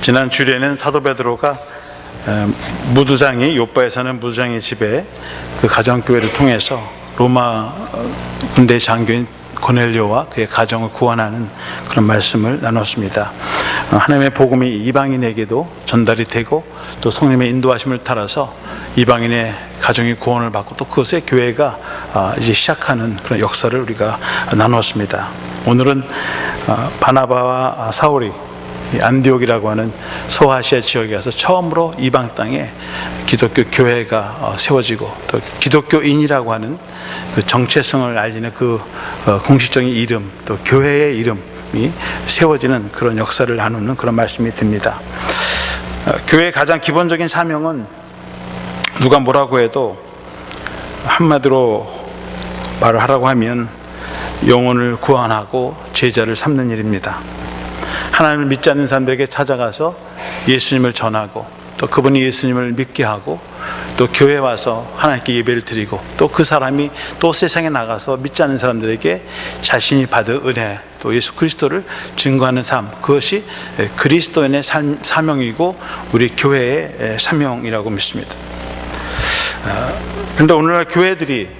지난 주일에는 사도 베드로가 무두장이 요빠에 사는 무두장의 집에 그 가정교회를 통해서 로마 군대 장교인 고넬료와 그의 가정을 구원하는 그런 말씀을 나눴습니다. 하나님의 복음이 이방인에게도 전달이 되고 또 성령의 인도하심을 따라서 이방인의 가정이 구원을 받고 또 그것의 교회가 이제 시작하는 그런 역사를 우리가 나누었습니다. 오늘은 바나바와 사울이 안디옥이라고 하는 소아시아 지역에 가서 처음으로 이방 땅에 기독교 교회가 세워지고 또 기독교인이라고 하는 그 정체성을 알리는 그 공식적인 이름 또 교회의 이름이 세워지는 그런 역사를 나누는 그런 말씀이 듭니다. 교회의 가장 기본적인 사명은 누가 뭐라고 해도 한마디로 말을 하라고 하면 영혼을 구원하고 제자를 삼는 일입니다. 하나님을 믿지 않는 사람들에게 찾아가서 예수님을 전하고 또 그분이 예수님을 믿게 하고 또 교회에 와서 하나님께 예배를 드리고 또 그 사람이 또 세상에 나가서 믿지 않는 사람들에게 자신이 받은 은혜 또 예수 그리스도를 증거하는 삶, 그것이 그리스도인의 사명이고 우리 교회의 사명이라고 믿습니다. 그런데 오늘날 교회들이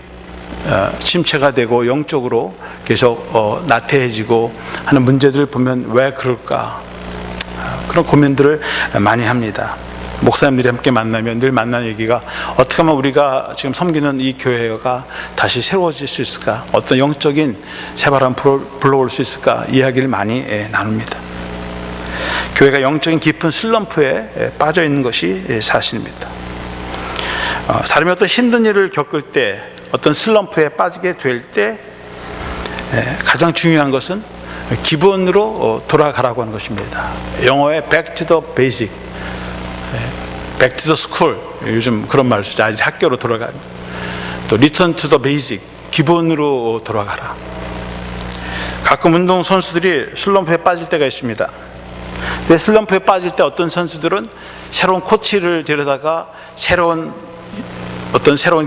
침체가 되고 영적으로 계속 나태해지고 하는 문제들을 보면 왜 그럴까, 그런 고민들을 많이 합니다. 목사님들이 함께 만나면 늘 만나는 얘기가 어떻게 하면 우리가 지금 섬기는 이 교회가 다시 새로워질 수 있을까, 어떤 영적인 새바람 불러올 수 있을까 이야기를 많이 나눕니다. 교회가 영적인 깊은 슬럼프에 빠져 있는 것이 사실입니다. 사람이 어떤 힘든 일을 겪을 때, 어떤 슬럼프에 빠지게 될 때 가장 중요한 것은 기본으로 돌아가라고 하는 것입니다. 영어의 back to the basic, back to the school, 요즘 그런 말을 쓰죠. 아직 학교로 돌아가는, 또 return to the basic, 기본으로 돌아가라. 가끔 운동 선수들이 슬럼프에 빠질 때가 있습니다. 근데 슬럼프에 빠질 때 어떤 선수들은 새로운 코치를 데려다가 새로운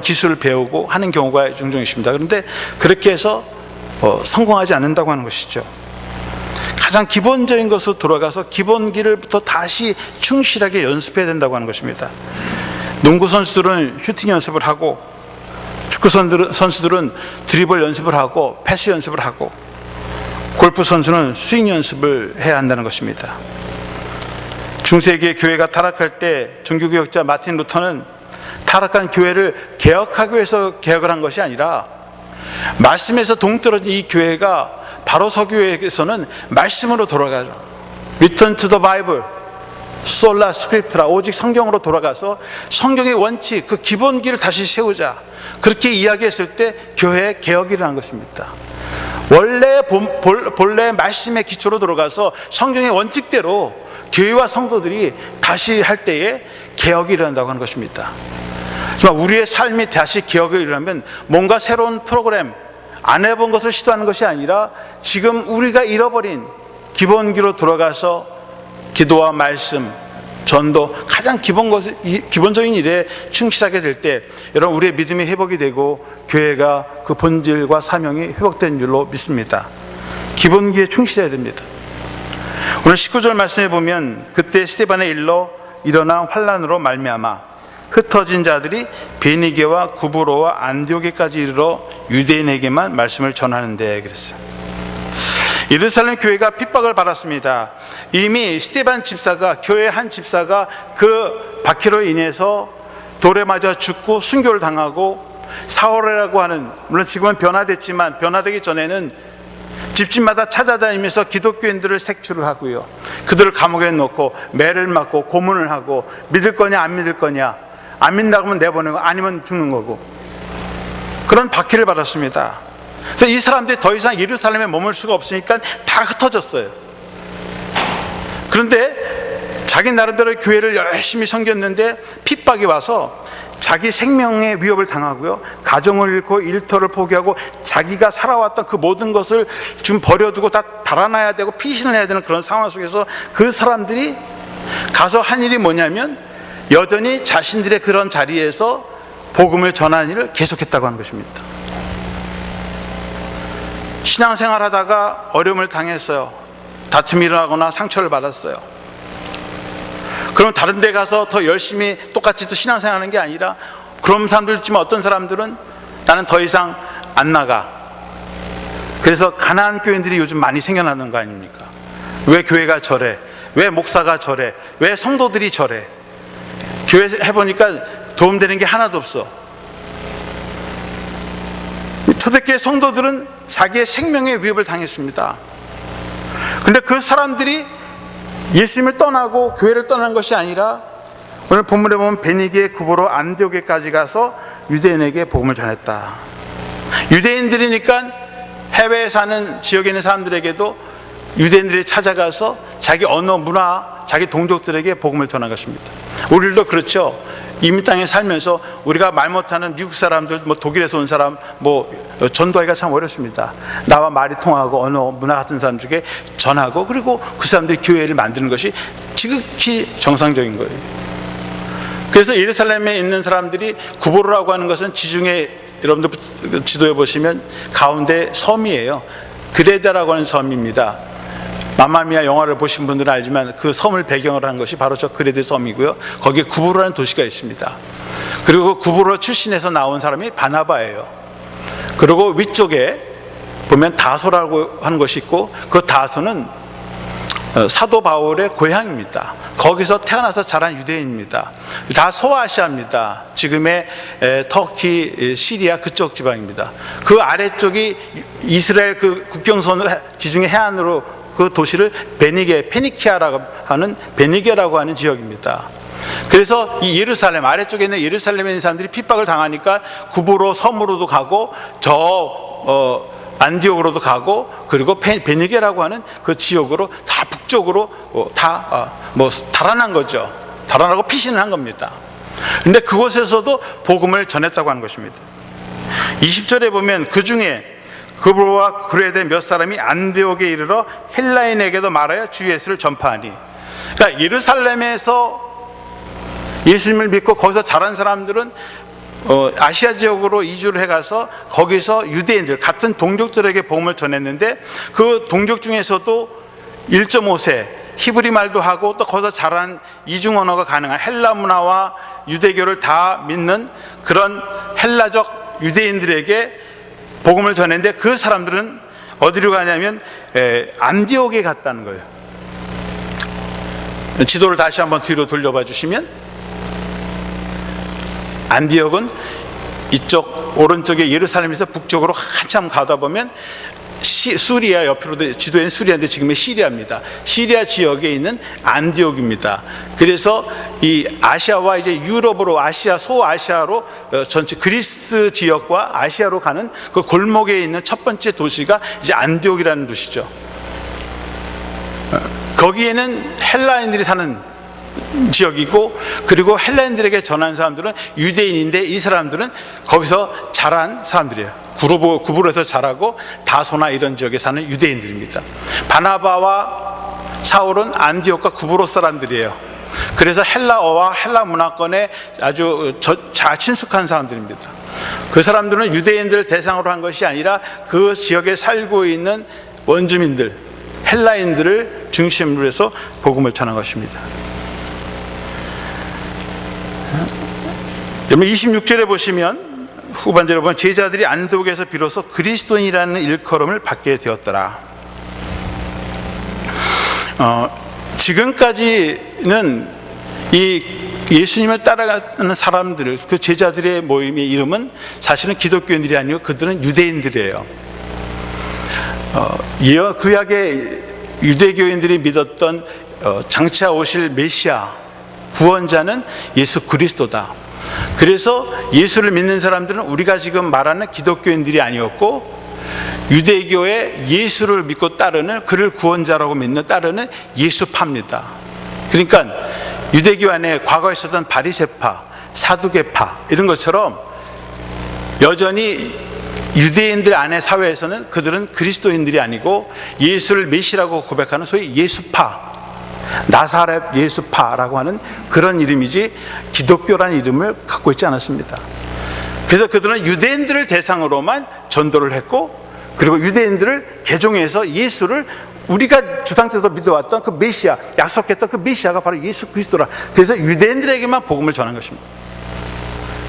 기술을 배우고 하는 경우가 종종 있습니다. 그런데 그렇게 해서 성공하지 않는다고 하는 것이죠. 가장 기본적인 것으로 돌아가서 기본기를부터 다시 충실하게 연습해야 된다고 하는 것입니다. 농구 선수들은 슈팅 연습을 하고, 축구 선수들은 드리블 연습을 하고 패스 연습을 하고, 골프 선수는 스윙 연습을 해야 한다는 것입니다. 중세기의 교회가 타락할 때 종교개혁자 마틴 루터는 타락한 교회를 개혁하기 위해서 개혁을 한 것이 아니라 말씀에서 동떨어진 이 교회가 바로 서교회에서는 말씀으로 돌아가라, Return to the Bible, Sola Scriptura, 오직 성경으로 돌아가서 성경의 원칙, 그 기본기를 다시 세우자, 그렇게 이야기했을 때 교회의 개혁이 일어난 것입니다. 본래 말씀의 기초로 들어가서 성경의 원칙대로 교회와 성도들이 다시 할 때에 개혁이 일어난다고 하는 것입니다. 우리의 삶이 다시 개혁이 일어나면 뭔가 새로운 프로그램, 안 해본 것을 시도하는 것이 아니라 지금 우리가 잃어버린 기본기로 돌아가서 기도와 말씀, 전도, 가장 기본적인 일에 충실하게 될 때 여러분 우리의 믿음이 회복이 되고 교회가 그 본질과 사명이 회복된 줄로 믿습니다. 기본기에 충실해야 됩니다. 오늘 19절 말씀에 보면 그때 스데반의 일로 일어난 환난으로 말미암아 흩어진 자들이 베니게와 구브로와 안디옥에까지 이르러 유대인에게만 말씀을 전하는데 그랬어요. 예루살렘 교회가 핍박을 받았습니다. 이미 스데반 집사가, 교회 한 집사가 그 박해로 인해서 돌에 맞아 죽고 순교를 당하고, 사울이라고 하는, 물론 지금은 변화됐지만 변화되기 전에는 집집마다 찾아다니면서 기독교인들을 색출을 하고요, 그들을 감옥에 넣고 매를 맞고 고문을 하고 믿을 거냐 안 믿을 거냐, 안 믿는다고 하면 내보내고 아니면 죽는 거고, 그런 박해를 받았습니다. 그래서 이 사람들이 더 이상 예루살렘에 머물 수가 없으니까 다 흩어졌어요. 그런데 자기 나름대로 교회를 열심히 섬겼는데 핍박이 와서 자기 생명의 위협을 당하고요, 가정을 잃고 일터를 포기하고 자기가 살아왔던 그 모든 것을 지금 버려두고 다 달아나야 되고 피신을 해야 되는 그런 상황 속에서 그 사람들이 가서 한 일이 뭐냐면 여전히 자신들의 그런 자리에서 복음을 전하는 일을 계속했다고 하는 것입니다. 신앙생활 하다가 어려움을 당했어요. 다툼이 일어나거나 상처를 받았어요. 그럼 다른 데 가서 더 열심히 똑같이 또 신앙생활하는 게 아니라, 그런 사람들 있지만 어떤 사람들은 나는 더 이상 안 나가. 그래서 가난한 교인들이 요즘 많이 생겨나는 거 아닙니까? 왜 교회가 저래? 왜 목사가 저래? 왜 성도들이 저래? 교회 해보니까 도움되는 게 하나도 없어. 초대교회 성도들은 자기의 생명에 위협을 당했습니다. 근데 그 사람들이 예수님을 떠나고 교회를 떠난 것이 아니라, 오늘 본문에 보면 베니게, 구브로, 안디오게까지 가서 유대인에게 복음을 전했다. 유대인들이니까 해외에 사는 지역에 있는 사람들에게도 유대인들이 찾아가서 자기 언어, 문화, 자기 동족들에게 복음을 전한 것입니다. 우리도 그렇죠. 이민 땅에 살면서 우리가 말 못하는 미국 사람들, 독일에서 온 사람, 전도하기가 참 어렵습니다. 나와 말이 통하고 언어, 문화 같은 사람들에게 전하고, 그리고 그 사람들이 교회를 만드는 것이 지극히 정상적인 거예요. 그래서 예루살렘에 있는 사람들이, 구보로라고 하는 것은 지중해, 여러분들 지도에 보시면 가운데 섬이에요. 그레다라고 하는 섬입니다. 마마미아 영화를 보신 분들은 알지만 그 섬을 배경으로 한 것이 바로 저 그레데 섬이고요. 거기에 구브로라는 도시가 있습니다. 그리고 구브로 출신에서 나온 사람이 바나바예요. 그리고 위쪽에 보면 다소라고 하는 것이 있고, 그 다소는 사도 바울의 고향입니다. 거기서 태어나서 자란 유대인입니다. 다 소아시아입니다. 지금의 터키, 시리아 그쪽 지방입니다. 그 아래쪽이 이스라엘 그 국경선을 지중해 해안으로, 그 도시를 베니게, 페니키아라고 하는, 베니게라고 하는 지역입니다. 그래서 이 예루살렘, 아래쪽에 있는 예루살렘에 있는 사람들이 핍박을 당하니까 구브로 섬으로도 가고, 안디옥으로도 가고, 그리고 베니게라고 하는 그 지역으로 다 북쪽으로 달아난 거죠. 달아나고 피신을 한 겁니다. 근데 그곳에서도 복음을 전했다고 하는 것입니다. 20절에 보면 그 중에 구브로와 그레데 몇 사람이 안디옥에 이르러 헬라인에게도 말하여 주 예수를 전파하니. 그러니까 예루살렘에서 예수님을 믿고 거기서 자란 사람들은 아시아 지역으로 이주를 해가서 거기서 유대인들, 같은 동족들에게 복음을 전했는데, 그 동족 중에서도 1.5세 히브리 말도 하고, 또 거기서 자란 이중 언어가 가능한 헬라 문화와 유대교를 다 믿는 그런 헬라적 유대인들에게 복음을 전했는데, 그 사람들은 어디로 가냐면 안디옥에 갔다는 거예요. 지도를 다시 한번 뒤로 돌려봐 주시면, 안디옥은 이쪽 오른쪽에 예루살렘에서 북쪽으로 한참 가다 보면 수리아 옆으로, 지도에는 수리아인데 지금의 시리아입니다. 시리아 지역에 있는 안디옥입니다. 그래서 이 아시아와 이제 유럽으로, 아시아, 소아시아로 전체 그리스 지역과 아시아로 가는 그 골목에 있는 첫 번째 도시가 이제 안디옥이라는 도시죠. 거기에는 헬라인들이 사는 지역이고, 그리고 헬라인들에게 전한 사람들은 유대인인데, 이 사람들은 거기서 자란 사람들이에요. 구브로에서 자라고 다소나 이런 지역에 사는 유대인들입니다. 바나바와 사울은 안디옥과 구브로 사람들이에요. 그래서 헬라어와 헬라 문화권에 아주 잘 친숙한 사람들입니다. 그 사람들은 유대인들을 대상으로 한 것이 아니라 그 지역에 살고 있는 원주민들, 헬라인들을 중심으로 해서 복음을 전한 것입니다. 26절에 보시면, 후반절에 보면 제자들이 안디옥에서 비로소 그리스도인이라는 일컬음을 받게 되었더라. 지금까지는 이 예수님을 따라가는 사람들, 그 제자들의 모임의 이름은 사실은 기독교인들이 아니고 그들은 유대인들이에요. 구약의 유대교인들이 믿었던 장차 오실 메시아, 구원자는 예수 그리스도다. 그래서 예수를 믿는 사람들은 우리가 지금 말하는 기독교인들이 아니었고, 유대교의 예수를 믿고 따르는, 그를 구원자라고 믿는 따르는 예수파입니다. 그러니까 유대교 안에 과거에 있었던 바리새파, 사두개파 이런 것처럼 여전히 유대인들 안의 사회에서는 그들은 그리스도인들이 아니고 예수를 메시라고 고백하는 소위 예수파, 나사렛 예수파라고 하는 그런 이름이지 기독교라는 이름을 갖고 있지 않았습니다. 그래서 그들은 유대인들을 대상으로만 전도를 했고, 그리고 유대인들을 개종해서 예수를 우리가 주상때부터 믿어왔던 그 메시아, 약속했던 그 메시아가 바로 예수 그리스도라. 그래서 유대인들에게만 복음을 전한 것입니다.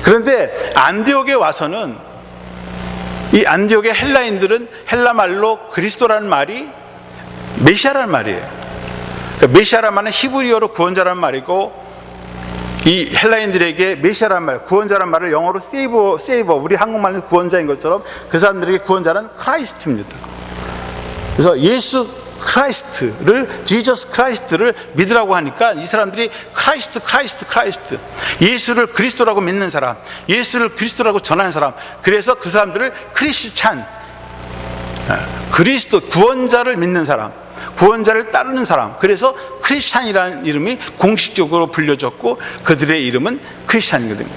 그런데 안디옥에 와서는 이 안디옥의 헬라인들은 헬라 말로 그리스도라는 말이 메시아라는 말이에요. 그러니까 메시아라는 말은 히브리어로 구원자라는 말이고, 이 헬라인들에게 메시아라는 말, 구원자라는 말을 영어로 세이버, 우리 한국말은 구원자인 것처럼 그 사람들에게 구원자는 크라이스트입니다. 그래서 예수 크라이스트를, 지저스 크라이스트를 믿으라고 하니까 이 사람들이 크라이스트, 예수를 그리스도라고 믿는 사람, 예수를 그리스도라고 전하는 사람, 그래서 그 사람들을 크리스찬, 그리스도 구원자를 믿는 사람, 구원자를 따르는 사람, 그래서 크리스찬이라는 이름이 공식적으로 불려졌고 그들의 이름은 크리스찬이거든요.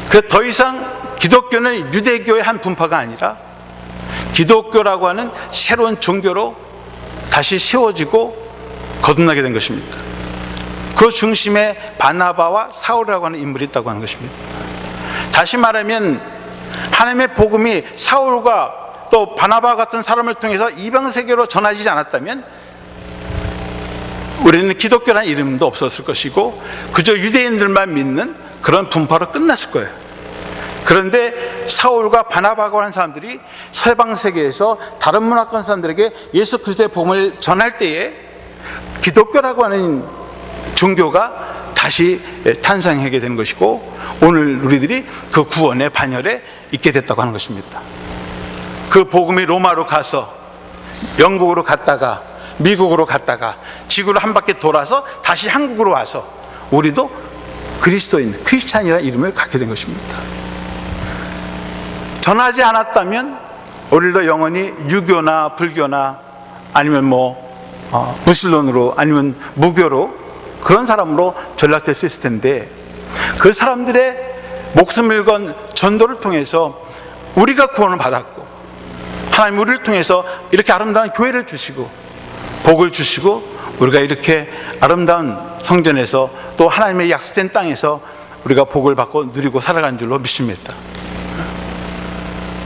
그래서 더 이상 기독교는 유대교의 한 분파가 아니라 기독교라고 하는 새로운 종교로 다시 세워지고 거듭나게 된 것입니다. 그 중심에 바나바와 사울이라고 하는 인물이 있다고 하는 것입니다. 다시 말하면 하나님의 복음이 사울과 또 바나바 같은 사람을 통해서 이방 세계로 전하지 않았다면 우리는 기독교라는 이름도 없었을 것이고 그저 유대인들만 믿는 그런 분파로 끝났을 거예요. 그런데 사울과 바나바가 하는 사람들이 서방 세계에서 다른 문화권 사람들에게 예수 그리스도의 복음을 전할 때에 기독교라고 하는 종교가 다시 탄생하게 된 것이고, 오늘 우리들이 그 구원의 반열에 있게 됐다고 하는 것입니다. 그 복음이 로마로 가서 영국으로 갔다가 미국으로 갔다가 지구를 한 바퀴 돌아서 다시 한국으로 와서 우리도 그리스도인, 크리스찬이라는 이름을 갖게 된 것입니다. 전하지 않았다면 우리도 영원히 유교나 불교나 아니면 무신론으로 아니면 무교로 그런 사람으로 전락될 수 있을 텐데, 그 사람들의 목숨을 건 전도를 통해서 우리가 구원을 받았고 하나님 우리를 통해서 이렇게 아름다운 교회를 주시고 복을 주시고 우리가 이렇게 아름다운 성전에서 또 하나님의 약속된 땅에서 우리가 복을 받고 누리고 살아간 줄로 믿습니다.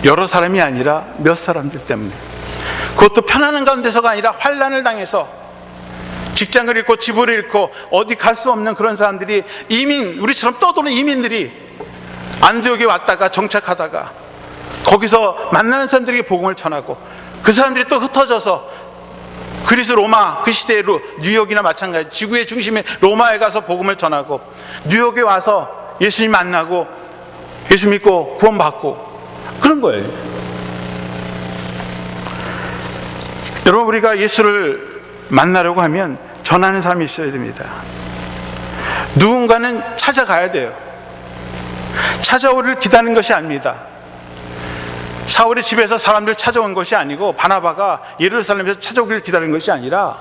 여러 사람이 아니라 몇 사람들 때문에, 그것도 편안한 가운데서가 아니라 환난을 당해서 직장을 잃고 집을 잃고 어디 갈 수 없는 그런 사람들이, 우리처럼 떠도는 이민들이 안디옥에 왔다가 정착하다가 거기서 만나는 사람들에게 복음을 전하고 그 사람들이 또 흩어져서 그리스 로마 그 시대로 뉴욕이나 마찬가지 지구의 중심에 로마에 가서 복음을 전하고 뉴욕에 와서 예수님 만나고 예수 믿고 구원받고 그런 거예요. 여러분, 우리가 예수를 만나려고 하면 전하는 사람이 있어야 됩니다. 누군가는 찾아가야 돼요. 찾아오기를 기다리는 것이 아닙니다. 사울의 집에서 사람들 찾아온 것이 아니고 바나바가 예루살렘에서 찾아오기를 기다리는 것이 아니라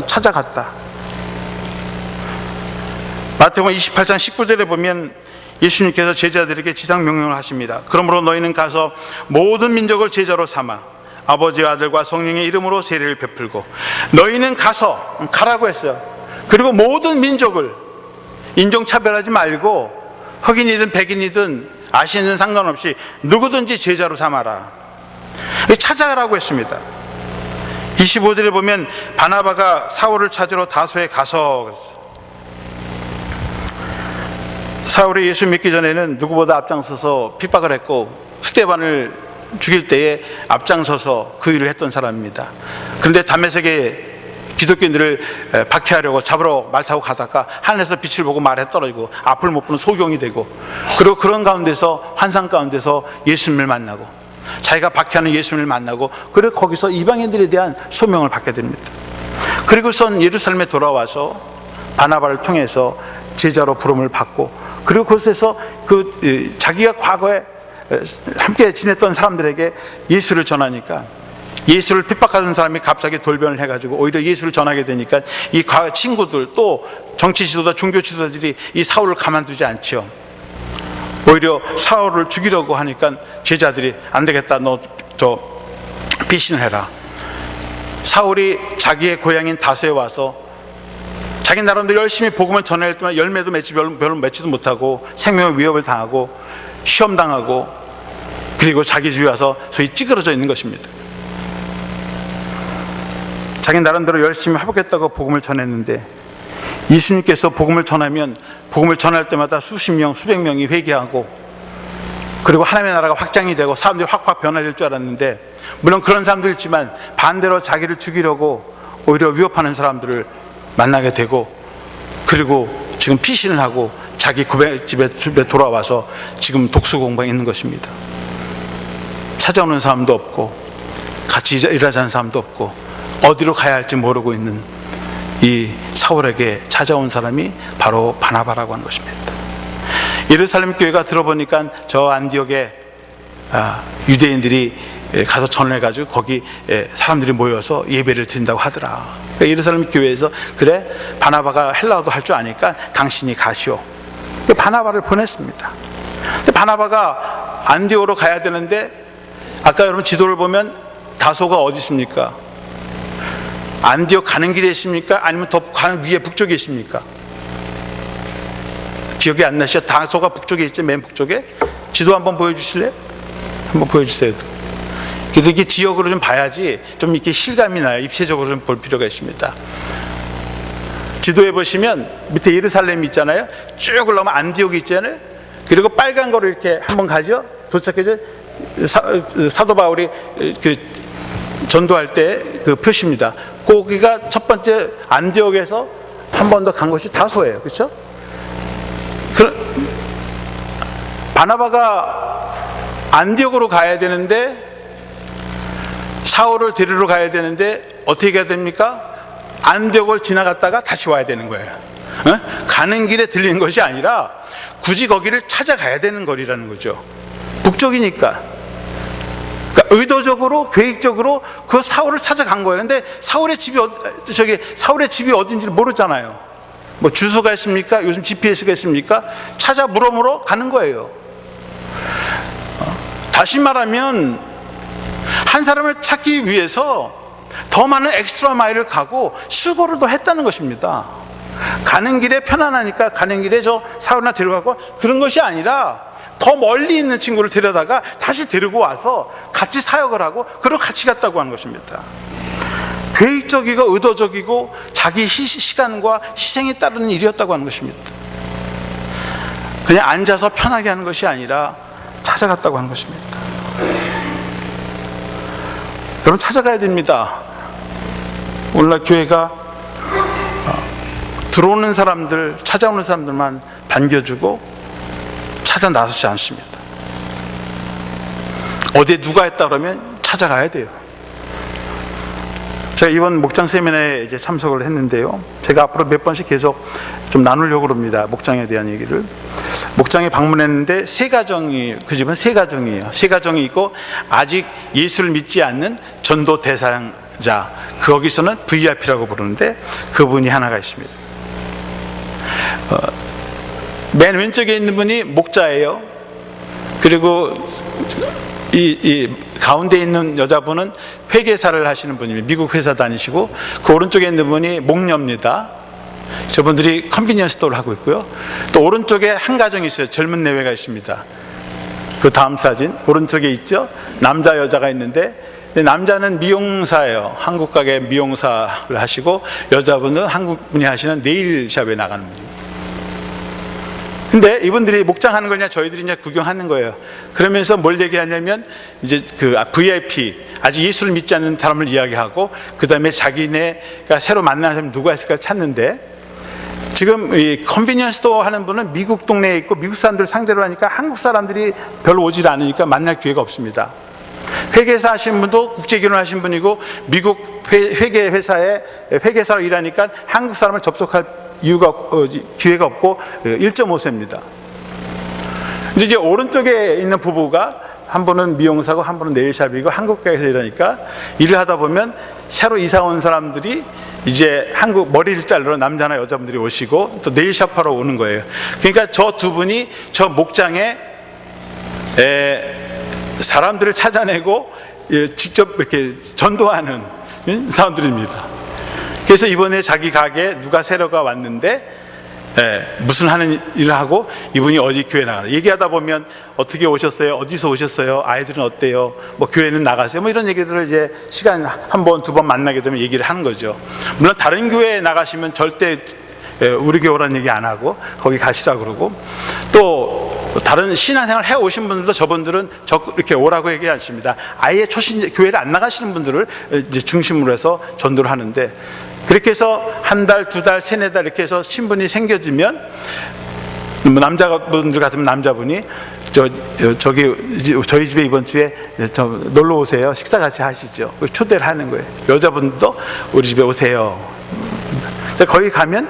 찾아갔다. 마태복음 28장 19절에 보면 예수님께서 제자들에게 지상명령을 하십니다. 그러므로 너희는 가서 모든 민족을 제자로 삼아 아버지와 아들과 성령의 이름으로 세례를 베풀고, 너희는 가라고 했어요. 그리고 모든 민족을 인종차별하지 말고 흑인이든 백인이든 아시아인은 상관없이 누구든지 제자로 삼아라. 찾아가라고 했습니다. 25절에 보면 바나바가 사울을 찾으러 다소에 가서 그랬어요. 사울이 예수 믿기 전에는 누구보다 앞장서서 핍박을 했고 스데반을 죽일 때에 앞장서서 그 일을 했던 사람입니다. 그런데 다메섹에 기독교인들을 박해하려고 잡으러 말 타고 가다가 하늘에서 빛을 보고 말에 떨어지고 앞을 못 보는 소경이 되고, 그리고 그런 가운데서 환상 가운데서 예수님을 만나고 자기가 박해하는 예수님을 만나고, 그리고 거기서 이방인들에 대한 소명을 받게 됩니다. 그리고선 예루살렘에 돌아와서 바나바를 통해서 제자로 부름을 받고, 그리고 그곳에서 자기가 과거에 함께 지냈던 사람들에게 예수를 전하니까, 예수를 핍박하던 사람이 갑자기 돌변을 해가지고 오히려 예수를 전하게 되니까 이 친구들 또 정치 지도자, 종교 지도자들이 이 사울을 가만두지 않죠. 오히려 사울을 죽이려고 하니까 제자들이 안 되겠다, 너 비신을 해라. 사울이 자기의 고향인 다소에 와서 자기 나름대로 열심히 복음을 전해야 했지만 열매도 별로 맺지도 못하고 생명의 위협을 당하고 시험당하고, 그리고 자기 집에 와서 소위 찌그러져 있는 것입니다. 자기 나름대로 열심히 해보겠다고 복음을 전했는데, 예수님께서 복음을 전하면 복음을 전할 때마다 수십 명, 수백 명이 회개하고, 그리고 하나님의 나라가 확장이 되고 사람들이 확 변화될 줄 알았는데, 물론 그런 사람도 있지만 반대로 자기를 죽이려고 오히려 위협하는 사람들을 만나게 되고, 그리고 지금 피신을 하고 자기 집에 돌아와서 지금 독수 공방에 있는 것입니다. 찾아오는 사람도 없고 같이 일하자는 사람도 없고 어디로 가야 할지 모르고 있는 이 사울에게 찾아온 사람이 바로 바나바라고 하는 것입니다. 예루살렘 교회가 들어보니까 저 안디옥에 유대인들이 가서 전해가지고 거기 사람들이 모여서 예배를 드린다고 하더라. 그러니까 예루살렘 교회에서 그래, 바나바가 헬라어도 할 줄 아니까 당신이 가시오. 바나바를 보냈습니다. 근데 바나바가 안디옥으로 가야 되는데, 아까 여러분 지도를 보면 다소가 어디 있습니까? 안디옥 가는 길에 있습니까? 아니면 더 가는 위에 북쪽에 있습니까? 기억이 안 나시죠? 다소가 북쪽에 있죠. 맨 북쪽에. 지도 한번 보여주실래요? 한번 보여주세요. 그래서 이게 지역으로 좀 봐야지 좀 이렇게 실감이 나요. 입체적으로 좀 볼 필요가 있습니다. 지도에 보시면 밑에 예루살렘이 있잖아요. 쭉 올라오면 안디옥이 있잖아요. 그리고 빨간 거로 이렇게 한번 가죠. 도착해서 사도 바울이 그 전도할 때 그 표시입니다. 거기가 첫 번째 안디옥에서 한 번 더 간 것이 다소예요. 그렇죠? 바나바가 안디옥으로 가야 되는데, 사울을 데리러 가야 되는데 어떻게 해야 됩니까? 안디옥을 지나갔다가 다시 와야 되는 거예요. 가는 길에 들리는 것이 아니라 굳이 거기를 찾아가야 되는 거리라는 거죠. 북쪽이니까. 그러니까 의도적으로, 계획적으로 그 사울을 찾아간 거예요. 근데 사울의 집이 어딘지 모르잖아요. 뭐 주소가 있습니까? 요즘 GPS가 있습니까? 찾아 물어 가는 거예요. 다시 말하면 한 사람을 찾기 위해서 더 많은 엑스트라 마일을 가고 수고를 더 했다는 것입니다. 가는 길에 편안하니까 가는 길에 저 사울이나 데려가고 그런 것이 아니라 더 멀리 있는 친구를 데려다가 다시 데리고 와서 같이 사역을 하고 그리고 같이 갔다고 하는 것입니다. 계획적이고 의도적이고 자기 시간과 희생이 따르는 일이었다고 하는 것입니다. 그냥 앉아서 편하게 하는 것이 아니라 찾아갔다고 하는 것입니다. 여러분, 찾아가야 됩니다. 오늘날 교회가 들어오는 사람들, 찾아오는 사람들만 반겨주고 찾아 나서지 않습니다. 어디에 누가 했다 그러면 찾아가야 돼요. 제가 이번 목장 세미나에 이제 참석을 했는데요. 제가 앞으로 몇 번씩 계속 좀 나누려고 합니다. 목장에 대한 얘기를. 목장에 방문했는데 세 가정이, 그 집은 세 가정이에요. 세 가정이 있고 아직 예수를 믿지 않는 전도 대상자, 거기서는 VIP라고 부르는데 그분이 하나가 있습니다. 맨 왼쪽에 있는 분이 목자예요. 그리고 이 가운데 있는 여자분은 회계사를 하시는 분입니다. 미국 회사 다니시고, 그 오른쪽에 있는 분이 목녀입니다. 저분들이 컨비니언스 스토어를 하고 있고요. 또 오른쪽에 한 가정이 있어요. 젊은 내외가 있습니다. 그 다음 사진 오른쪽에 있죠. 남자 여자가 있는데, 남자는 미용사예요. 한국 가게 미용사를 하시고, 여자분은 한국 분이 하시는 네일샵에 나가는 분입니다. 근데 이분들이 목장하는 걸 그냥 저희들이 이제 구경하는 거예요. 그러면서 뭘 얘기하냐면, 이제 그 VIP, 아직 예수를 믿지 않는 사람을 이야기하고, 그 다음에 자기네가 새로 만나는 사람이 누가 있을까 찾는데, 지금 이 컨비니언스 스토어 하는 분은 미국 동네에 있고 미국 사람들 상대로 하니까 한국 사람들이 별로 오질 않으니까 만날 기회가 없습니다. 회계사 하신 분도 국제 결혼하신 분이고, 미국 회계 회사에 회계사로 일하니까 한국 사람을 접속할 기회가 없고 1.5세입니다. 이제 오른쪽에 있는 부부가 한 분은 미용사고 한 분은 네일샵이고 한국 가게에서 일하니까, 일을 하다 보면 새로 이사 온 사람들이 이제 한국 머리를 자르러 남자나 여자분들이 오시고 또 네일샵 하러 오는 거예요. 그러니까 저 두 분이 저 목장에 사람들을 찾아내고 직접 이렇게 전도하는 사람들입니다. 그래서 이번에 자기 가게에 누가 새로가 왔는데 무슨 하는 일을 하고 이분이 어디 교회 나가요. 얘기하다 보면 어떻게 오셨어요? 어디서 오셨어요? 아이들은 어때요? 뭐 교회는 나가세요? 뭐 이런 얘기들을 이제 시간 한 번, 두 번 만나게 되면 얘기를 하는 거죠. 물론 다른 교회에 나가시면 절대 우리 교회라는 얘기 안 하고 거기 가시라 그러고, 또 다른 신앙생활 해 오신 분들도 저분들은 이렇게 오라고 얘기 하십니다. 아예 초신 교회를 안 나가시는 분들을 이제 중심으로 해서 전도를 하는데, 그렇게 해서 한 달, 두 달, 세네 달 이렇게 해서 신분이 생겨지면, 뭐 남자분들 같으면 남자분이 저희 집에 이번 주에 놀러 오세요. 식사 같이 하시죠. 초대를 하는 거예요. 여자분도 우리 집에 오세요. 거기 가면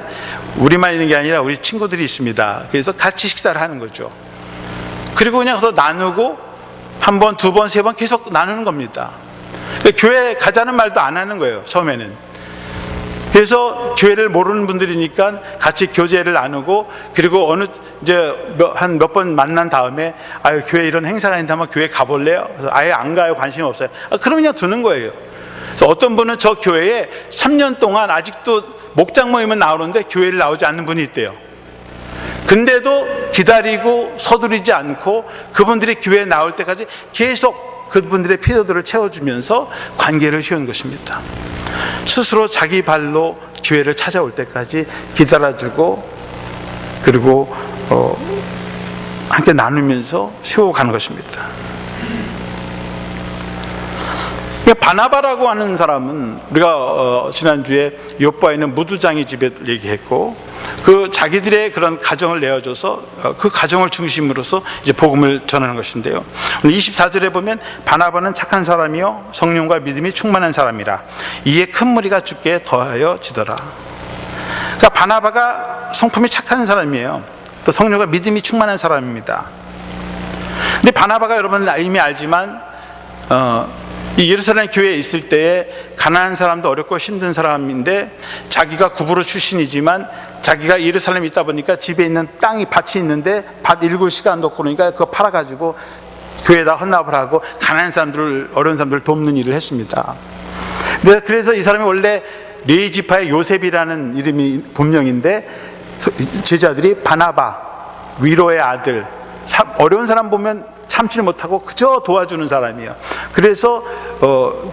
우리만 있는 게 아니라 우리 친구들이 있습니다. 그래서 같이 식사를 하는 거죠. 그리고 그냥 가서 나누고 한 번, 두 번, 세 번 계속 나누는 겁니다. 교회 가자는 말도 안 하는 거예요, 처음에는. 그래서 교회를 모르는 분들이니까 같이 교제를 나누고, 그리고 이제 한 몇 번 만난 다음에, 아유, 교회 이런 행사가 있는데 한번 교회 가볼래요? 그래서 아예 안 가요, 관심이 없어요. 그럼 그냥 두는 거예요. 그래서 어떤 분은 저 교회에 3년 동안 아직도 목장 모임은 나오는데 교회를 나오지 않는 분이 있대요. 근데도 기다리고 서두르지 않고 그분들이 교회에 나올 때까지 계속 그분들의 필요들을 채워주면서 관계를 키우는 것입니다. 스스로 자기 발로 교회를 찾아올 때까지 기다려주고, 그리고 함께 나누면서 세워가는 것입니다. 바나바라고 하는 사람은 우리가 지난주에 요바에 있는 무두장이 집에 얘기했고, 그 자기들의 그런 가정을 내어줘서 그 가정을 중심으로서 이제 복음을 전하는 것인데요. 오늘 24절에 보면 바나바는 착한 사람이요 성령과 믿음이 충만한 사람이라 이에 큰 무리가 주께 더하여 지더라. 그러니까 바나바가 성품이 착한 사람이에요. 또 성령과 믿음이 충만한 사람입니다. 근데 바나바가 여러분 이미 알지만 이 예루살렘 교회에 있을 때에 가난한 사람도 어렵고 힘든 사람인데, 자기가 구부로 출신이지만 자기가 예루살렘에 있다 보니까 집에 있는 밭이 있는데 밭 일굴 시간도 없고, 그러니까 그거 팔아가지고 교회에다 헌납을 하고 가난한 사람들을, 어려운 사람들을 돕는 일을 했습니다. 그래서 이 사람이 원래 레위 지파의 요셉이라는 이름이 본명인데, 제자들이 바나바, 위로의 아들, 어려운 사람 보면 참지를 못하고 그저 도와주는 사람이에요. 그래서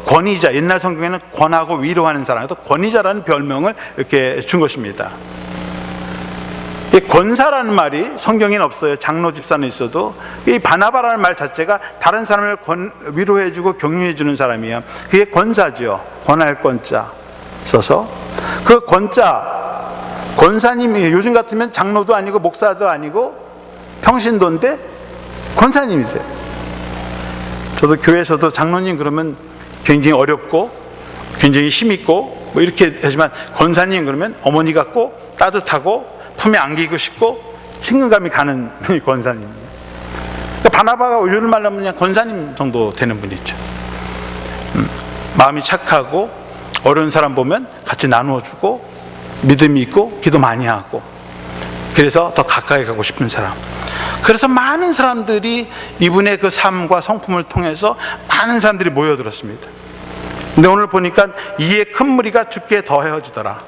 권위자, 옛날 성경에는 권하고 위로하는 사람, 또 권위자라는 별명을 이렇게 준 것입니다. 이 권사라는 말이 성경에는 없어요. 장로 집사는 있어도 이 바나바라는 말 자체가 다른 사람을 위로해주고 격려해주는 사람이에요. 그게 권사죠. 권할 권자 써서 그 권사님이 요즘 같으면 장로도 아니고 목사도 아니고 평신도인데 권사님이세요. 저도 교회에서도 장로님 그러면 굉장히 어렵고 굉장히 힘있고 뭐 이렇게 하지만, 권사님 그러면 어머니 같고 따뜻하고 품에 안기고 싶고 친근감이 가는 권사님이에요. 그러니까 바나바가 요즘 말로 하면 그냥 권사님 정도 되는 분이죠. 마음이 착하고 어려운 사람 보면 같이 나누어주고 믿음이 있고 기도 많이 하고, 그래서 더 가까이 가고 싶은 사람. 그래서 많은 사람들이 이분의 그 삶과 성품을 통해서 많은 사람들이 모여들었습니다. 근데 오늘 보니까 이에 큰 무리가 주께 더해지더라.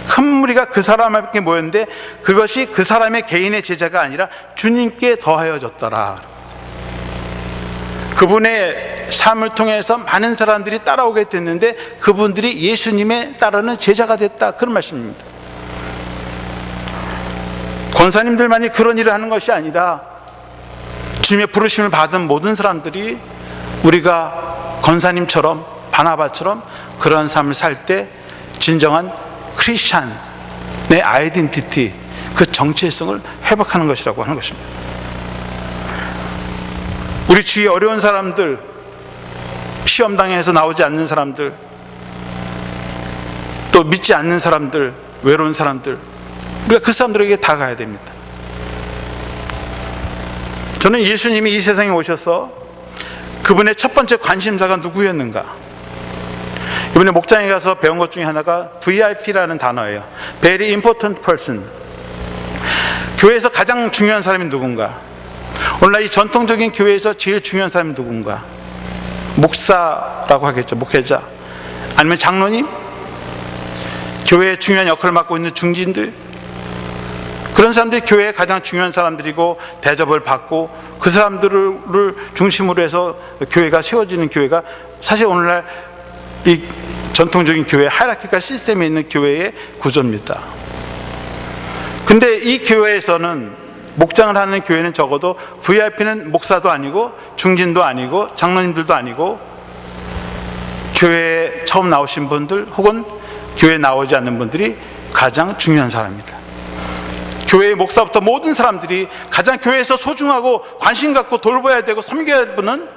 큰 무리가 그 사람에게 모였는데 그것이 그 사람의 개인의 제자가 아니라 주님께 더하여졌더라. 그분의 삶을 통해서 많은 사람들이 따라오게 됐는데 그분들이 예수님의 따르는 제자가 됐다, 그런 말씀입니다. 권사님들만이 그런 일을 하는 것이 아니라 주님의 부르심을 받은 모든 사람들이 우리가 권사님처럼 바나바처럼 그런 삶을 살 때 진정한 크리스찬의 아이덴티티, 그 정체성을 회복하는 것이라고 하는 것입니다. 우리 주위에 어려운 사람들, 시험당해서 나오지 않는 사람들, 또 믿지 않는 사람들, 외로운 사람들, 우리가 그 사람들에게 다가가야 됩니다. 저는 예수님이 이 세상에 오셔서 그분의 첫 번째 관심사가 누구였는가? 이번에 목장에 가서 배운 것 중에 하나가 VIP라는 단어예요. Very important person. 교회에서 가장 중요한 사람이 누군가? 오늘날 이 전통적인 교회에서 제일 중요한 사람이 누군가? 목사라고 하겠죠. 목회자. 아니면 장로님? 교회에 중요한 역할을 맡고 있는 중진들? 그런 사람들이 교회의 가장 중요한 사람들이고 대접을 받고 그 사람들을 중심으로 해서 교회가 세워지는 교회가 사실 오늘날 이 전통적인 교회 하이라키컬 시스템에 있는 교회의 구조입니다. 근데 이 교회에서는 목장을 하는 교회는 적어도 VIP는 목사도 아니고 중진도 아니고 장로님들도 아니고 교회에 처음 나오신 분들 혹은 교회에 나오지 않는 분들이 가장 중요한 사람입니다. 교회의 목사부터 모든 사람들이 가장 교회에서 소중하고 관심 갖고 돌봐야 되고 섬겨야 할 분은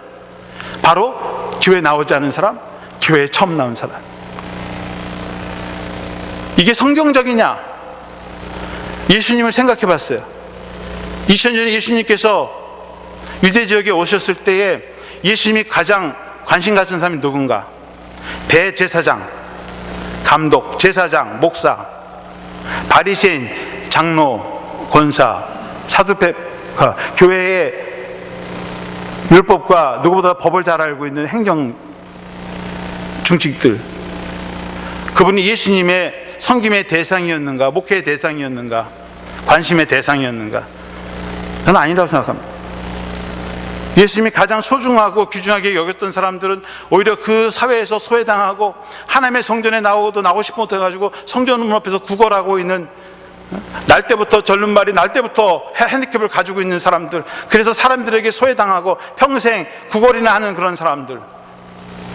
바로 교회에 나오지 않은 사람, 교회에 처음 나온 사람. 이게 성경적이냐? 예수님을 생각해 봤어요. 2000년에 예수님께서 유대 지역에 오셨을 때에 예수님이 가장 관심 가진 사람이 누군가? 대제사장, 감독, 제사장, 목사, 바리새인, 장로, 권사, 사두페, 교회의 율법과 누구보다 법을 잘 알고 있는 행정 중직들, 그분이 예수님의 섬김의 대상이었는가, 목회의 대상이었는가, 관심의 대상이었는가? 저는 아니라고 생각합니다. 예수님이 가장 소중하고 귀중하게 여겼던 사람들은 오히려 그 사회에서 소외당하고 하나님의 성전에 나오고도 나오지 못해가지고 성전 문 앞에서 구걸하고 있는, 날 때부터 절름발이 날 때부터 핸디캡을 가지고 있는 사람들, 그래서 사람들에게 소외당하고 평생 구걸이나 하는 그런 사람들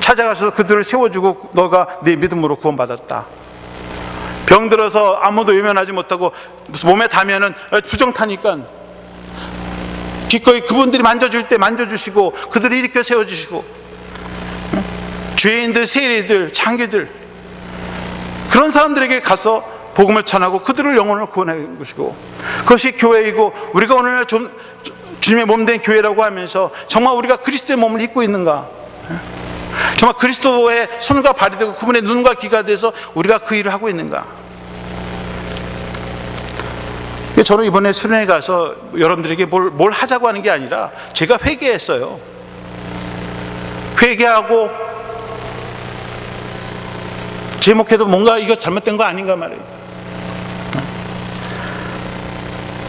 찾아가서 그들을 세워주고 너가 네 믿음으로 구원받았다. 병들어서 아무도 외면하지 못하고 몸에 닿으면은 부정타니까 기꺼이 그분들이 만져줄 때 만져주시고 그들을 일으켜 세워주시고, 죄인들, 세리들, 창기들, 그런 사람들에게 가서 복음을 전하고 그들을 영혼을 구원해 주시고, 그것이 교회이고, 우리가 오늘날 좀 주님의 몸된 교회라고 하면서 정말 우리가 그리스도의 몸을 입고 있는가, 정말 그리스도의 손과 발이 되고 그분의 눈과 귀가 돼서 우리가 그 일을 하고 있는가. 저는 이번에 수련회 가서 여러분들에게 뭘 하자고 하는 게 아니라 제가 회개했어요. 회개하고 제 목회도 뭔가 이거 잘못된 거 아닌가 말이에요.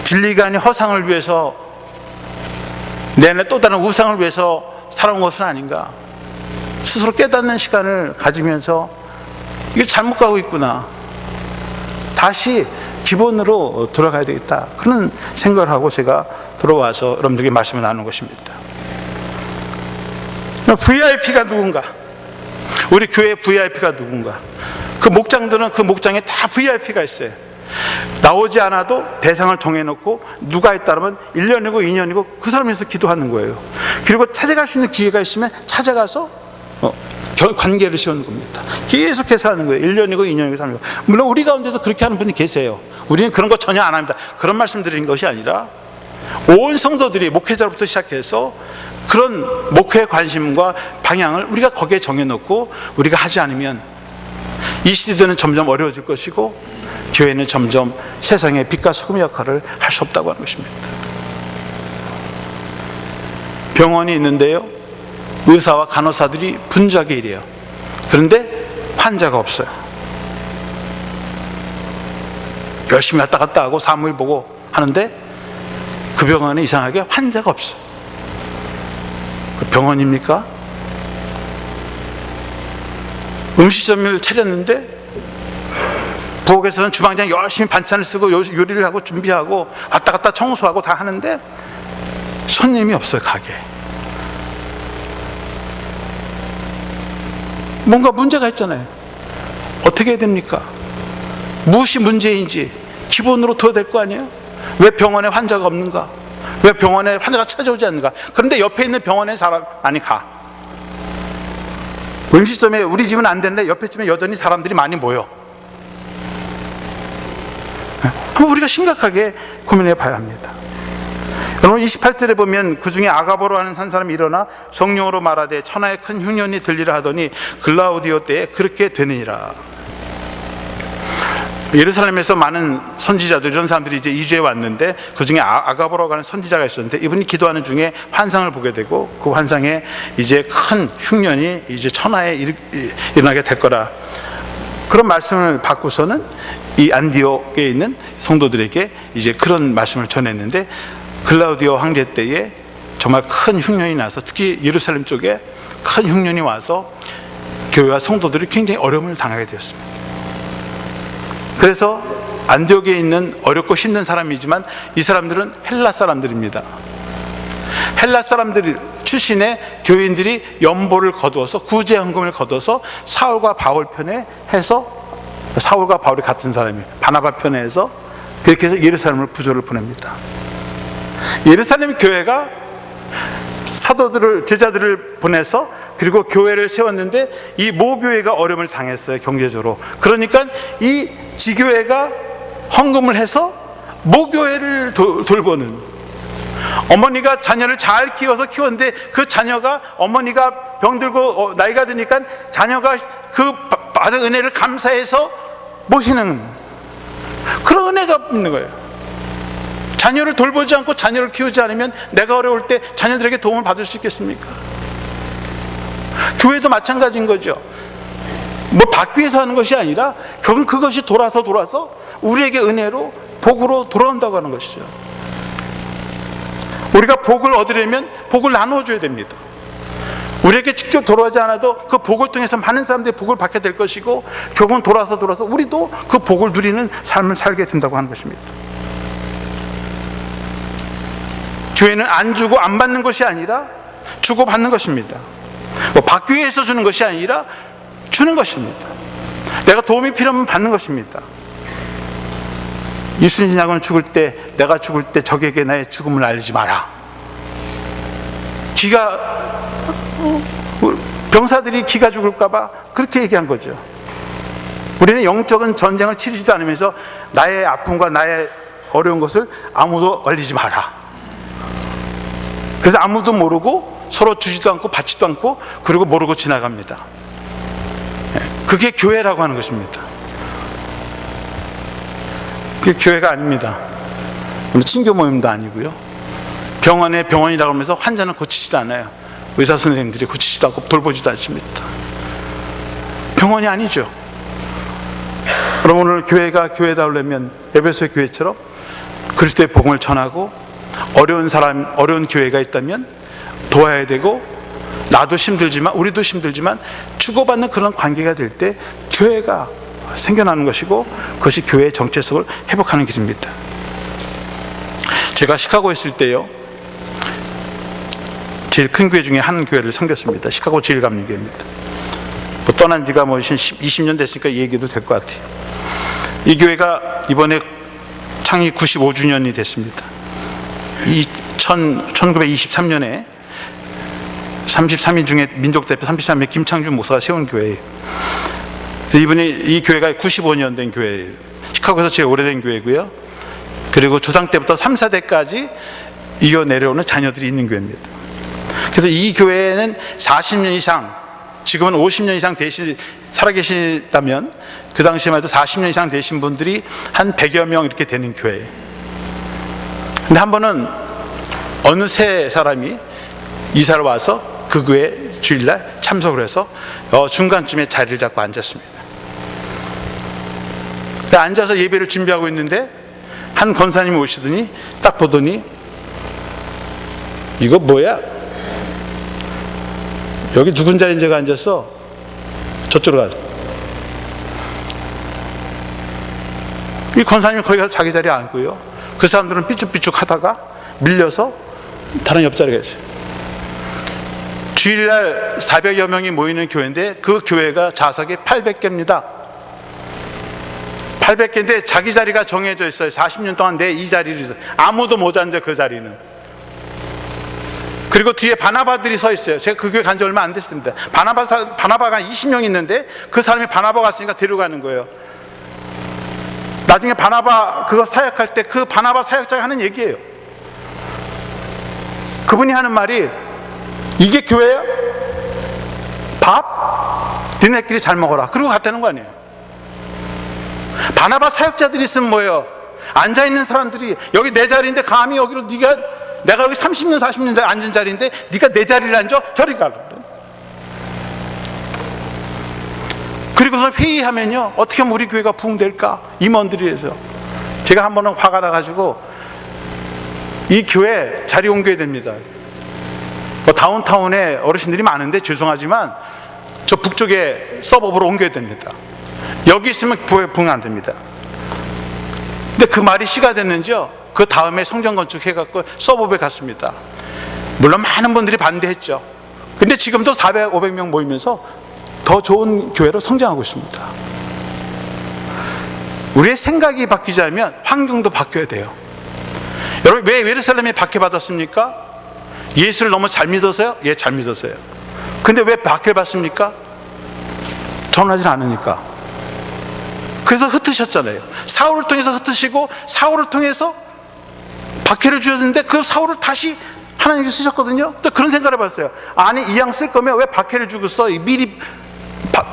진리가 아닌 허상을 위해서, 내내 또 다른 우상을 위해서 살아온 것은 아닌가. 스스로 깨닫는 시간을 가지면서 이게 잘못 가고 있구나, 다시 기본으로 돌아가야 되겠다, 그런 생각을 하고 제가 들어와서 여러분들에게 말씀을 나누는 것입니다. VIP가 누군가? 우리 교회 VIP가 누군가? 그 목장들은 그 목장에 다 VIP가 있어요. 나오지 않아도 대상을 정해놓고 누가 있다면 1년이고 2년이고 그 사람에서 기도하는 거예요. 그리고 찾아갈 수 있는 기회가 있으면 찾아가서 관계를 세우는 겁니다. 계속해서 하는 거예요. 1년이고 2년이고 3년이고. 물론 우리 가운데도 그렇게 하는 분이 계세요. 우리는 그런 거 전혀 안 합니다. 그런 말씀 드리는 것이 아니라 온 성도들이 목회자로부터 시작해서 그런 목회의 관심과 방향을 우리가 거기에 정해놓고 우리가 하지 않으면 이 시대는 점점 어려워질 것이고 교회는 점점 세상의 빛과 소금의 역할을 할 수 없다고 하는 것입니다. 병원이 있는데요, 의사와 간호사들이 분주하게 일해요. 그런데 환자가 없어요. 열심히 왔다 갔다 하고 사무일 보고 하는데 그 병원에 이상하게 환자가 없어요. 그 병원입니까? 음식점을 차렸는데 부엌에서는 주방장이 열심히 반찬을 쓰고 요리를 하고 준비하고 왔다 갔다 청소하고 다 하는데 손님이 없어요. 가게에 뭔가 문제가 있잖아요. 어떻게 해야 됩니까? 무엇이 문제인지 기본으로 둬야 될 거 아니에요? 왜 병원에 환자가 없는가? 왜 병원에 환자가 찾아오지 않는가? 그런데 옆에 있는 병원에 사람 많이 가. 음식점에 우리 집은 안 되는데 옆에 집에 여전히 사람들이 많이 모여. 한번 우리가 심각하게 고민해 봐야 합니다. 여러분 28절에 보면 그 중에 아가보로 하는 한 사람이 일어나 성령으로 말하되 천하에 큰 흉년이 들리라 하더니 글라우디오 때에 그렇게 되느니라. 예루살렘에서 많은 선지자들, 이런 사람들이 이제 이주해 왔는데 그 중에 아가보라고 하는 선지자가 있었는데 이분이 기도하는 중에 환상을 보게 되고 그 환상에 이제 큰 흉년이 이제 천하에 일어나게 될 거라. 그런 말씀을 받고서는 이 안디옥에 있는 성도들에게 이제 그런 말씀을 전했는데, 글라우디오 황제 때에 정말 큰 흉년이 나서, 특히 예루살렘 쪽에 큰 흉년이 와서 교회와 성도들이 굉장히 어려움을 당하게 되었습니다. 그래서 안디옥에 있는 어렵고 힘든 사람이지만 이 사람들은 헬라 사람들입니다. 헬라 사람들 출신의 교인들이 연보를 거두어서, 구제헌금을 거둬서 사울과 바울 편에 해서, 사울과 바울이 같은 사람이에요. 바나바 편에 해서 그렇게 해서 예루살렘을 부조를 보냅니다. 예루살렘 교회가 사도들을, 제자들을 보내서 그리고 교회를 세웠는데 이 모교회가 어려움을 당했어요, 경제적으로. 그러니까 이 지교회가 헌금을 해서 모교회를 돌보는, 어머니가 자녀를 잘 키웠는데 그 자녀가, 어머니가 병들고 나이가 드니까 자녀가 그 받은 은혜를 감사해서 모시는 그런 은혜가 있는 거예요. 자녀를 돌보지 않고 자녀를 키우지 않으면 내가 어려울 때 자녀들에게 도움을 받을 수 있겠습니까? 교회도 마찬가지인 거죠. 뭐 받기 위해서 하는 것이 아니라 결국 그것이 돌아서 우리에게 은혜로, 복으로 돌아온다고 하는 것이죠. 우리가 복을 얻으려면 복을 나누어줘야 됩니다. 우리에게 직접 돌아오지 않아도 그 복을 통해서 많은 사람들이 복을 받게 될 것이고, 결국은 돌아서 우리도 그 복을 누리는 삶을 살게 된다고 하는 것입니다. 교회는 안 주고 안 받는 것이 아니라 주고 받는 것입니다. 뭐 받기 위해서 주는 것이 아니라 주는 것입니다. 내가 도움이 필요하면 받는 것입니다. 이순신 장군은 내가 죽을 때 적에게 나의 죽음을 알리지 마라. 병사들이 기가 죽을까봐 그렇게 얘기한 거죠. 우리는 영적인 전쟁을 치르지도 않으면서 나의 아픔과 나의 어려운 것을 아무도 알리지 마라. 그래서 아무도 모르고 서로 주지도 않고 받지도 않고, 그리고 모르고 지나갑니다. 그게 교회라고 하는 것입니다. 그게 교회가 아닙니다. 친교 모임도 아니고요. 병원이라고 하면서 환자는 고치지도 않아요. 의사 선생님들이 고치지도 않고 돌보지도 않습니다. 병원이 아니죠. 그럼 오늘 교회가 교회다 하려면 에베소 교회처럼 그리스도의 복음을 전하고, 어려운 교회가 있다면 도와야 되고, 나도 힘들지만, 우리도 힘들지만 주고받는 그런 관계가 될 때 교회가 생겨나는 것이고, 그것이 교회의 정체성을 회복하는 길입니다. 제가 시카고에 있을 때요, 제일 큰 교회 중에 한 교회를 섬겼습니다. 시카고 제일감리교회입니다. 뭐 떠난 지가 20년 됐으니까 이 얘기도 될 것 같아요. 이 교회가 이번에 창립 95주년이 됐습니다. 1923년에 33인 중에 민족대표 33인 김창준 목사가 세운 교회예요. 그래서 이 교회가 95년 된 교회예요. 시카고에서 제일 오래된 교회고요. 그리고 조상 때부터 3, 4대까지 이어 내려오는 자녀들이 있는 교회입니다. 그래서 이 교회는 40년 이상, 지금은 50년 이상 살아계시다면 그 당시에만 해도 40년 이상 되신 분들이 한 100여 명 이렇게 되는 교회예요. 근데 한 번은 어느 세 사람이 이사를 와서 그 교회 주일날 참석을 해서 중간쯤에 자리를 잡고 앉았습니다. 앉아서 예배를 준비하고 있는데 한 권사님이 오시더니 딱 보더니, 이거 뭐야? 여기 누군 자리인지 앉았어? 저쪽으로 가. 이 권사님이 거기 가서 자기 자리에 앉고요, 그 사람들은 삐죽삐죽 하다가 밀려서 다른 옆자리가 있어요. 주일날 400여 명이 모이는 교회인데 그 교회가 좌석이 800개입니다. 800개인데 자기 자리가 정해져 있어요. 40년 동안 내 이 자리를 있어요. 아무도 못 앉아, 그 자리는. 그리고 뒤에 바나바들이 서 있어요. 제가 그 교회 간 지 얼마 안 됐습니다. 바나바가 20명 있는데 그 사람이 바나바 갔으니까 데려가는 거예요. 나중에 바나바 그거 사역할 때 그 바나바 사역자가 하는 얘기예요. 그분이 하는 말이, 이게 교회야? 밥? 니네끼리 잘 먹어라. 그러고 갔다는 거 아니에요. 바나바 사역자들이 있으면 뭐예요? 앉아있는 사람들이, 여기 내 자리인데 감히 여기로 내가 여기 30년 40년 앉은 자리인데 네가 내 자리를 앉아? 저리 가. 그리고서 회의하면요, 어떻게 하면 우리 교회가 부흥될까? 임원들이 해서 제가 한 번은 화가 나가지고 이 교회 자리 옮겨야 됩니다. 다운타운에 어르신들이 많은데 죄송하지만 저 북쪽에 서버브로 옮겨야 됩니다. 여기 있으면 교회 부흥 안 됩니다. 근데 그 말이 씨가 됐는지요, 그 다음에 성전 건축해갖고 서버브에 갔습니다. 물론 많은 분들이 반대했죠. 근데 지금도 400, 500명 모이면서 더 좋은 교회로 성장하고 있습니다. 우리의 생각이 바뀌자면 환경도 바뀌어야 돼요. 여러분, 왜 예루살렘이 박해받았습니까? 예수를 너무 잘 믿어서요? 예, 잘 믿어서요. 근데 왜 박해받습니까? 전하지 않으니까. 그래서 흩으셨잖아요. 사울을 통해서 흩으시고, 사울을 통해서 박해를 주셨는데 그 사울을 다시 하나님께서 쓰셨거든요. 또 그런 생각을 해봤어요. 아니, 이 양 쓸 거면 왜 박해를 주고 써? 미리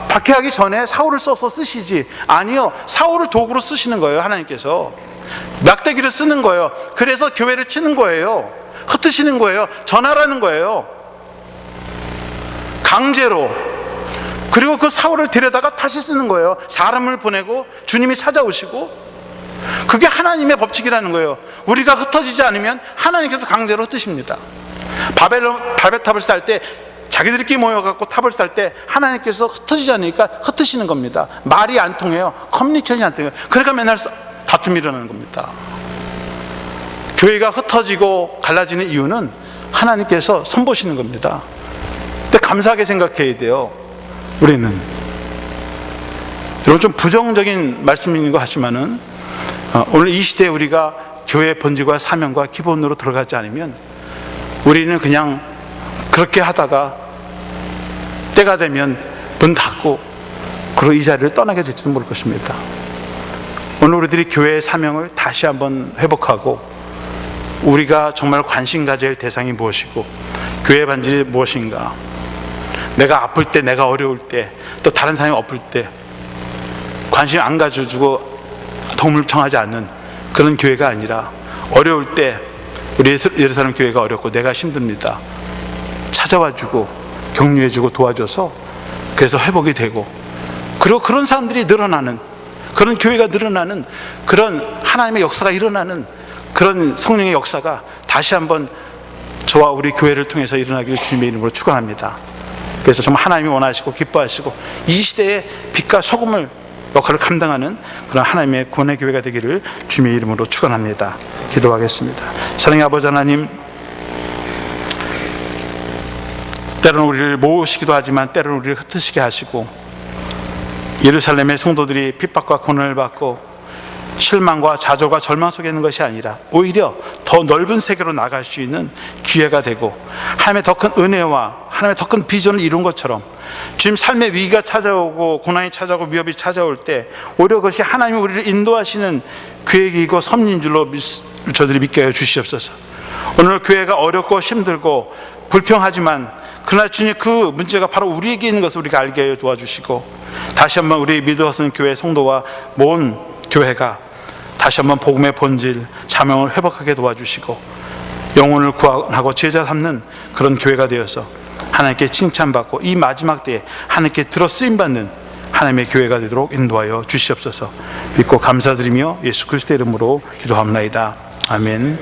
박해하기 전에 사울을 써서 쓰시지. 아니요, 사울을 도구로 쓰시는 거예요. 하나님께서 막대기를 쓰는 거예요. 그래서 교회를 치는 거예요. 흩으시는 거예요. 전하라는 거예요. 강제로. 그리고 그 사울을 데려다가 다시 쓰는 거예요. 사람을 보내고 주님이 찾아오시고. 그게 하나님의 법칙이라는 거예요. 우리가 흩어지지 않으면 하나님께서 강제로 흩으십니다. 바벨탑을 쌓을 때 자기들끼리 모여갖고 탑을 쌓을 때 하나님께서 흩어지지 않으니까 흩으시는 겁니다. 말이 안 통해요. 커뮤니케이션이 안 통해요. 그러니까 맨날 다툼이 일어나는 겁니다. 교회가 흩어지고 갈라지는 이유는 하나님께서 선보시는 겁니다. 근데 감사하게 생각해야 돼요. 우리는 여러분, 좀 부정적인 말씀인 것 같지만은 오늘 이 시대에 우리가 교회의 본질과 사명과 기본으로 들어가지 않으면 우리는 그냥 그렇게 하다가 때가 되면 문 닫고 그리고 이 자리를 떠나게 될지도 모를 것입니다. 오늘 우리들이 교회의 사명을 다시 한번 회복하고 우리가 정말 관심 가져야 할 대상이 무엇이고 교회의 반질이 무엇인가, 내가 아플 때, 내가 어려울 때, 또 다른 사람이 엎을 때 관심 안 가져주고 도움을 청하지 않는 그런 교회가 아니라, 어려울 때 우리 예루살렘 교회가 어렵고 내가 힘듭니다, 찾아와주고 격려해주고 도와줘서 그래서 회복이 되고, 그리고 그런 사람들이 늘어나는, 그런 교회가 늘어나는, 그런 하나님의 역사가 일어나는 그런 성령의 역사가 다시 한번 저와 우리 교회를 통해서 일어나기를 주님의 이름으로 축원합니다. 그래서 정말 하나님이 원하시고 기뻐하시고 이 시대의 빛과 소금을 역할을 감당하는 그런 하나님의 구원의 교회가 되기를 주님의 이름으로 축원합니다. 기도하겠습니다. 사랑의 아버지 하나님, 때로는 우리를 모으시기도 하지만 때로는 우리를 흩으시게 하시고, 예루살렘의 성도들이 핍박과 고난을 받고 실망과 좌절과 절망 속에 있는 것이 아니라 오히려 더 넓은 세계로 나갈 수 있는 기회가 되고, 하나님의 더 큰 은혜와 하나님의 더 큰 비전을 이룬 것처럼 주님 삶의 위기가 찾아오고 고난이 찾아오고 위협이 찾아올 때 오히려 그것이 하나님이 우리를 인도하시는 계획이고 섭리인 줄로 저들이 믿게 하여 주시옵소서. 오늘 교회가 어렵고 힘들고 불평하지만 그러나 주님, 그 문제가 바로 우리에게 있는 것을 우리가 알게 하여 도와주시고, 다시 한번 우리 믿어서는 교회 성도와 모은 교회가 다시 한번 복음의 본질, 사명을 회복하게 도와주시고 영혼을 구원하고 제자 삼는 그런 교회가 되어서 하나님께 칭찬받고 이 마지막 때에 하나님께 들어 쓰임받는 하나님의 교회가 되도록 인도하여 주시옵소서. 믿고 감사드리며 예수 그리스도의 이름으로 기도합나이다. 아멘.